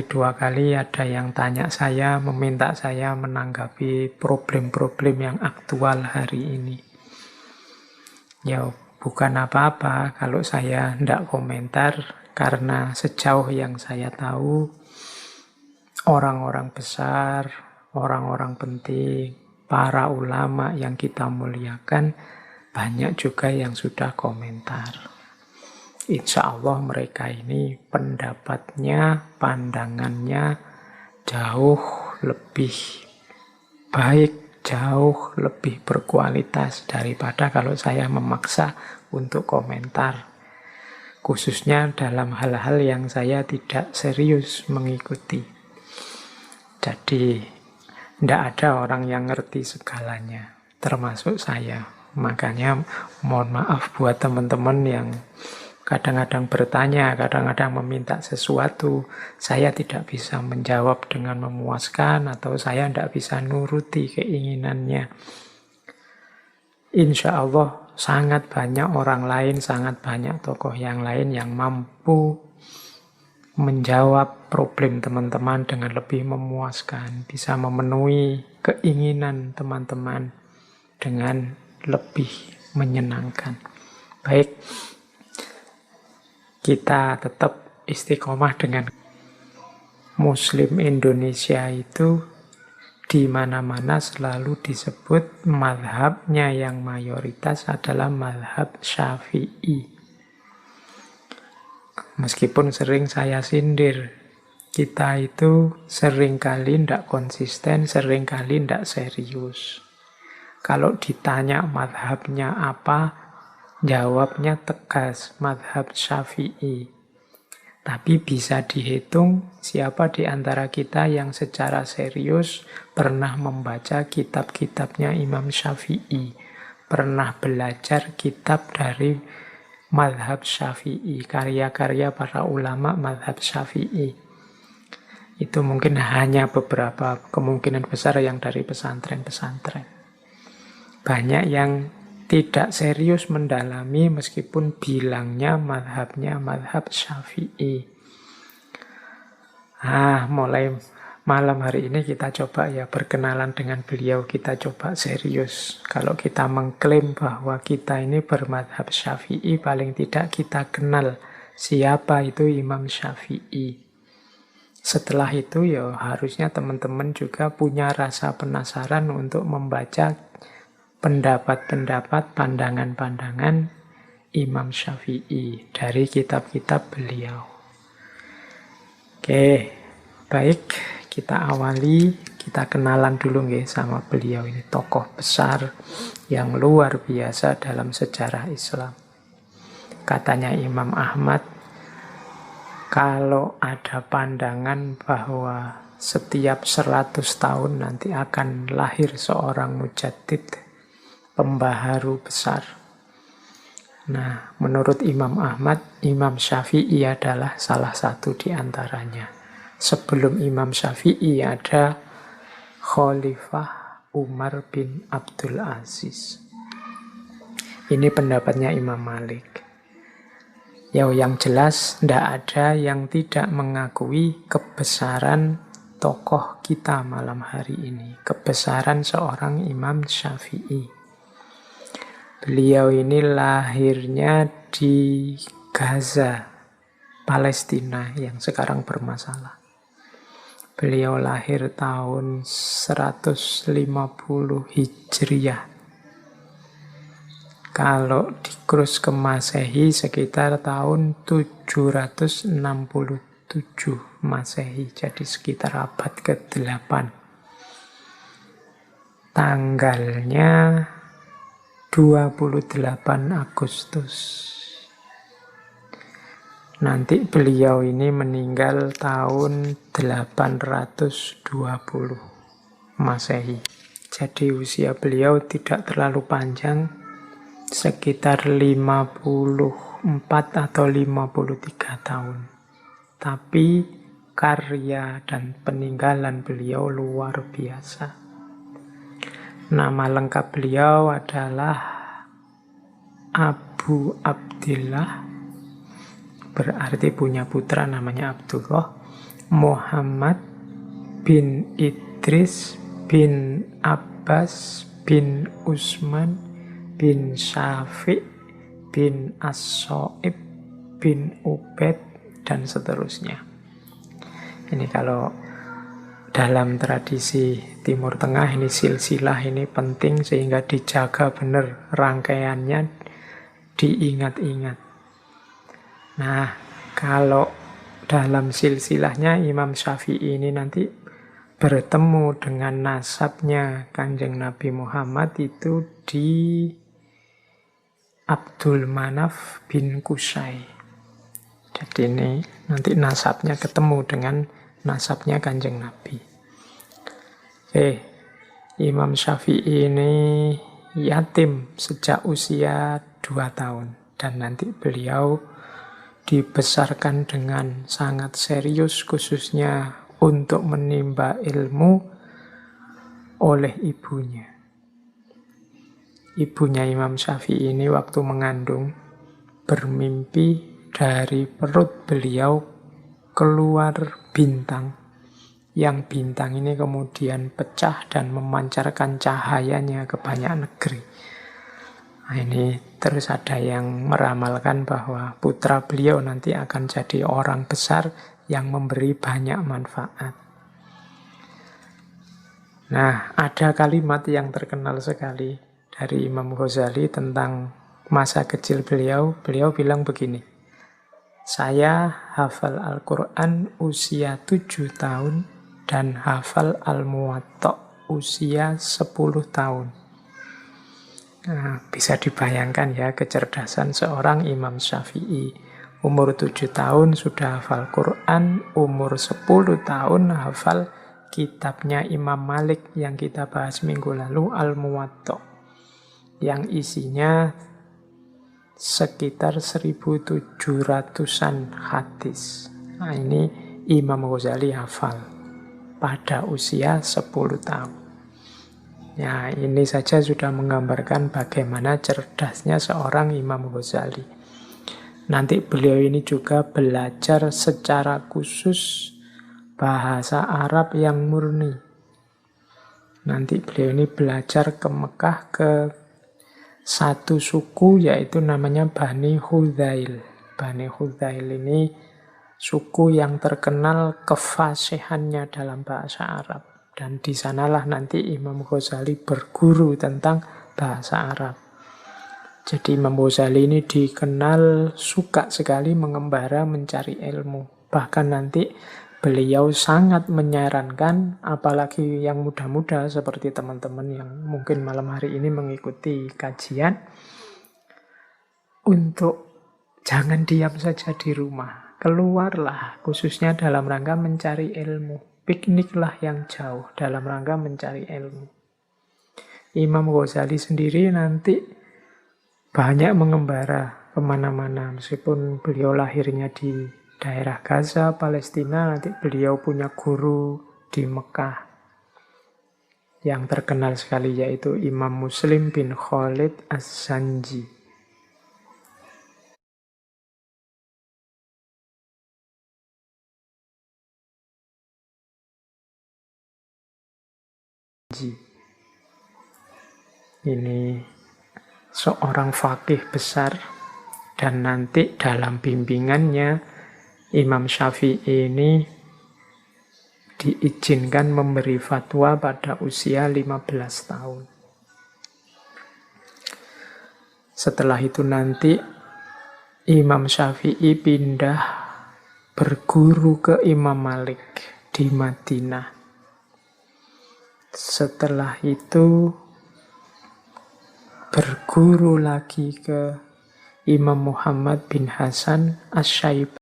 Dua kali ada yang tanya saya, meminta saya menanggapi problem-problem yang aktual hari ini. Ya bukan apa-apa kalau saya tidak komentar, karena sejauh yang saya tahu, orang-orang besar, orang-orang penting, para ulama yang kita muliakan, banyak juga yang sudah komentar. Insya Allah mereka ini pendapatnya, pandangannya jauh lebih baik, jauh lebih berkualitas daripada kalau saya memaksa untuk komentar. Khususnya dalam hal-hal yang saya tidak serius mengikuti. Jadi, tidak ada orang yang ngerti segalanya, termasuk saya. Makanya mohon maaf buat teman-teman yang kadang-kadang bertanya, kadang-kadang meminta sesuatu. Saya tidak bisa menjawab dengan memuaskan, atau saya tidak bisa nuruti keinginannya. Insya Allah sangat banyak orang lain, sangat banyak tokoh yang lain yang mampu menjawab problem teman-teman dengan lebih memuaskan, bisa memenuhi keinginan teman-teman dengan lebih menyenangkan. Baik, kita tetap istiqomah dengan Muslim Indonesia itu di mana-mana selalu disebut mazhabnya yang mayoritas adalah mazhab Syafi'i. Meskipun sering saya sindir, kita itu seringkali tidak konsisten, seringkali tidak serius. Kalau ditanya mazhabnya apa, jawabnya tegas, mazhab Syafi'i. Tapi bisa dihitung siapa di antara kita yang secara serius pernah membaca kitab-kitabnya Imam Syafi'i, pernah belajar kitab dari mazhab Syafi'i, karya-karya para ulama mazhab Syafi'i. Itu mungkin hanya beberapa, kemungkinan besar yang dari pesantren-pesantren. Banyak yang tidak serius mendalami meskipun bilangnya mazhabnya mazhab Syafi'i. Mulai malam hari ini kita coba ya berkenalan dengan beliau, kita coba serius. Kalau kita mengklaim bahwa kita ini bermadhab Syafi'i, paling tidak kita kenal siapa itu Imam Syafi'i. Setelah itu ya harusnya teman-teman juga punya rasa penasaran untuk membaca pendapat-pendapat, pandangan-pandangan Imam Syafi'i dari kitab-kitab beliau. Oke, baik, kita awali, kita kenalan dulu nggih sama beliau ini, tokoh besar yang luar biasa dalam sejarah Islam. Katanya Imam Ahmad, kalau ada pandangan bahwa setiap 100 tahun nanti akan lahir seorang mujaddid, pembaharu besar. Nah, menurut Imam Ahmad, Imam Syafi'i adalah salah satu di antaranya. Sebelum Imam Syafi'i ada Khalifah Umar bin Abdul Aziz. Ini pendapatnya Imam Malik. Yang jelas, tidak ada yang tidak mengakui kebesaran tokoh kita malam hari ini. Kebesaran seorang Imam Syafi'i. Beliau ini lahirnya di Gaza, Palestina yang sekarang bermasalah. Beliau lahir tahun 150 Hijriah. Kalau dikrus ke Masehi sekitar tahun 767 Masehi, jadi sekitar abad ke-8. Tanggalnya 28 Agustus. Nanti beliau ini meninggal tahun 820 Masehi. Jadi usia beliau tidak terlalu panjang, sekitar 54 atau 53 tahun. Tapi karya dan peninggalan beliau luar biasa. Nama lengkap beliau adalah Abu Abdillah, berarti punya putra namanya Abdullah Muhammad bin Idris bin Abbas bin Utsman bin Syafi' bin As-Soib bin Ubaid dan seterusnya. Ini kalau dalam tradisi Timur Tengah ini silsilah ini penting sehingga dijaga benar rangkaiannya, diingat-ingat. Nah, kalau dalam silsilahnya Imam Syafi'i ini nanti bertemu dengan nasabnya Kanjeng Nabi Muhammad itu di Abdul Manaf bin Qusay. Jadi ini nanti nasabnya ketemu dengan nasabnya Kanjeng Nabi. Oke, Imam Syafi'i ini yatim sejak usia 2 tahun. Dan nanti beliau dibesarkan dengan sangat serius, khususnya untuk menimba ilmu oleh ibunya. Ibunya Imam Syafi'i ini waktu mengandung bermimpi dari perut beliau keluar bintang. Yang bintang ini kemudian pecah dan memancarkan cahayanya ke banyak negeri. Nah, ini terus ada yang meramalkan bahwa putra beliau nanti akan jadi orang besar yang memberi banyak manfaat. Nah, ada kalimat yang terkenal sekali dari Imam Ghazali tentang masa kecil beliau. Beliau bilang begini, saya hafal Al-Quran usia 7 tahun dan hafal Al-Muwatta usia 10 tahun. Nah, bisa dibayangkan ya kecerdasan seorang Imam Syafi'i. Umur 7 tahun sudah hafal Quran, umur 10 tahun hafal kitabnya Imam Malik yang kita bahas minggu lalu, Al-Muwatta, yang isinya sekitar 1.700-an hadis. Nah, ini Imam Ghazali hafal pada usia 10 tahun. Ya, ini saja sudah menggambarkan bagaimana cerdasnya seorang Imam Ghazali. Nanti beliau ini juga belajar secara khusus bahasa Arab yang murni. Nanti beliau ini belajar ke Mekah ke satu suku, yaitu namanya Bani Hudzail. Bani Hudzail ini suku yang terkenal kefasihannya dalam bahasa Arab. Dan di sanalah nanti Imam Ghazali berguru tentang bahasa Arab. Jadi Imam Ghazali ini dikenal suka sekali mengembara mencari ilmu. Bahkan nanti beliau sangat menyarankan, apalagi yang muda-muda seperti teman-teman yang mungkin malam hari ini mengikuti kajian, untuk jangan diam saja di rumah. Keluarlah, khususnya dalam rangka mencari ilmu. Pikniklah yang jauh dalam rangka mencari ilmu. Imam Ghazali sendiri nanti banyak mengembara kemana-mana. Meskipun beliau lahirnya di daerah Gaza, Palestina, nanti beliau punya guru di Mekah yang terkenal sekali, yaitu Imam Muslim bin Khalid Az-Zanji. Ini seorang faqih besar, dan nanti dalam bimbingannya Imam Syafi'i ini diizinkan memberi fatwa pada usia 15 tahun. Setelah itu nanti Imam Syafi'i pindah berguru ke Imam Malik di Madinah. Setelah itu berguru lagi ke Imam Muhammad bin Hasan Asy-Syaibani